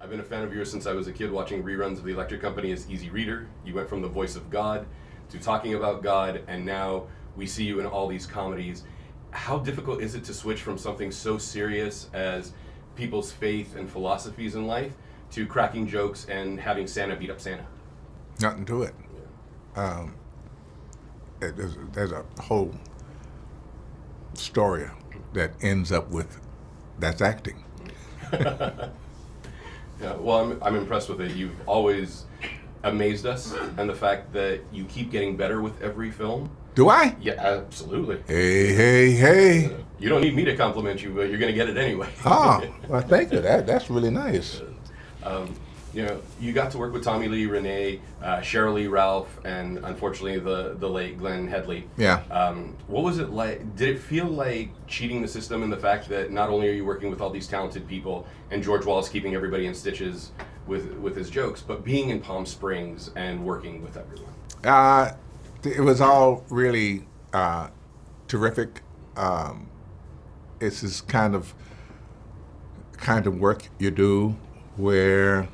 I've been a fan of yours since I was a kid watching reruns of The Electric Company as Easy Reader. You went from the voice of God to talking about God, and now we see you in all these comedies. How difficult is it to switch from something so serious as people's faith and philosophies in life to cracking jokes and having Santa beat up Santa? Nothing to it. There's a whole story that ends up with that's acting. Yeah, well, I'm impressed with it. You've always amazed us, and the fact that you keep getting better with every film. Do I? Yeah, absolutely. Hey. You don't need me to compliment you, but you're going to get it anyway. Oh, well, thank you. That's really nice. You got to work with Tommy Lee, Renee, Cheryl Lee Ralph, and unfortunately the late Glenn Headley. Yeah. What was it like? Did it feel like cheating the system in the fact that not only are you working with all these talented people and George Wallace keeping everybody in stitches with his jokes, but being in Palm Springs and working with everyone? It was all really terrific. It's this kind of work you do where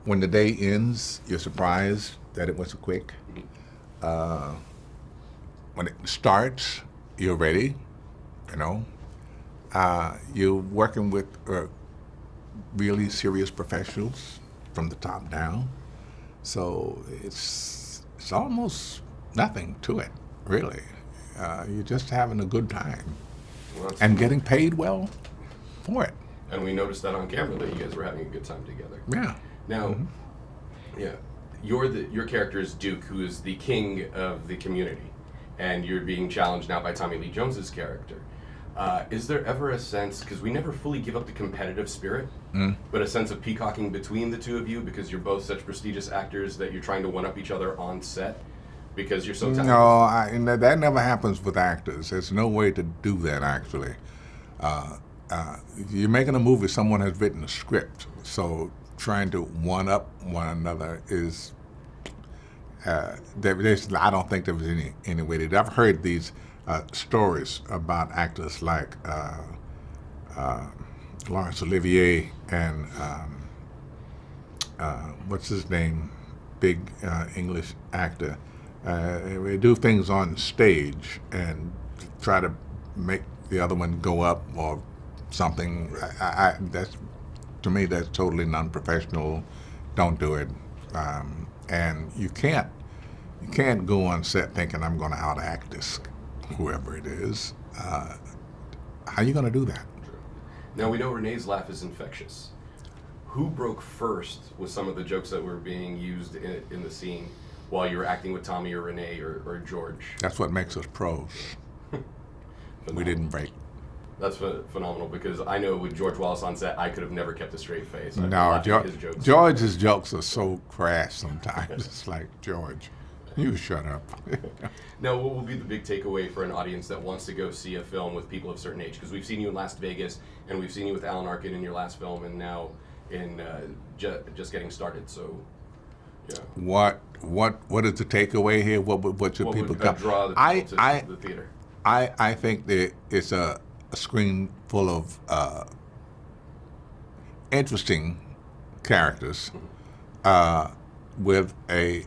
when the day ends, you're surprised that it was so quick. When it starts, you're ready, You're working with really serious professionals from the top down. So it's almost nothing to it, really. You're just having a good time and getting paid well for it. And we noticed that on camera that you guys were having a good time together. Yeah. Now, your character is Duke, who is the king of the community, and you're being challenged now by Tommy Lee Jones's character. Is there ever a sense, because we never fully give up the competitive spirit, but a sense of peacocking between the two of you because you're both such prestigious actors that you're trying to one-up each other on set because you're so talented? No, that never happens with actors. There's no way to do that, actually. If you're making a movie, someone has written a script, so trying to one-up one another is, I don't think there was any way to do it. I've heard these stories about actors like Laurence Olivier and what's his name, big English actor. They do things on stage and try to make the other one go up or something. To me, that's totally non-professional. Don't do it. And you can't go on set thinking I'm going to outact this, whoever it is. How are you going to do that? True. Now, we know Renee's laugh is infectious. Who broke first with some of the jokes that were being used in the scene while you were acting with Tommy or Renee or George? That's what makes us pros. We didn't break. That's phenomenal, because I know with George Wallace on set, I could have never kept a straight face. No, George's jokes are so crass sometimes. It's like, George, you shut up. Now, what will be the big takeaway for an audience that wants to go see a film with people of certain age? Because we've seen you in Las Vegas, and we've seen you with Alan Arkin in your last film, and now in Just Getting Started. So, yeah. What is the takeaway here? What should people come? Draw the people to the theater? I think that it's a screen full of interesting characters with a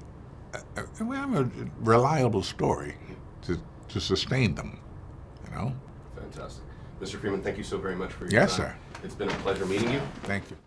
reliable story to sustain them, Fantastic. Mr. Freeman, thank you so very much for your time. Yes, sir. It's been a pleasure meeting you. Thank you.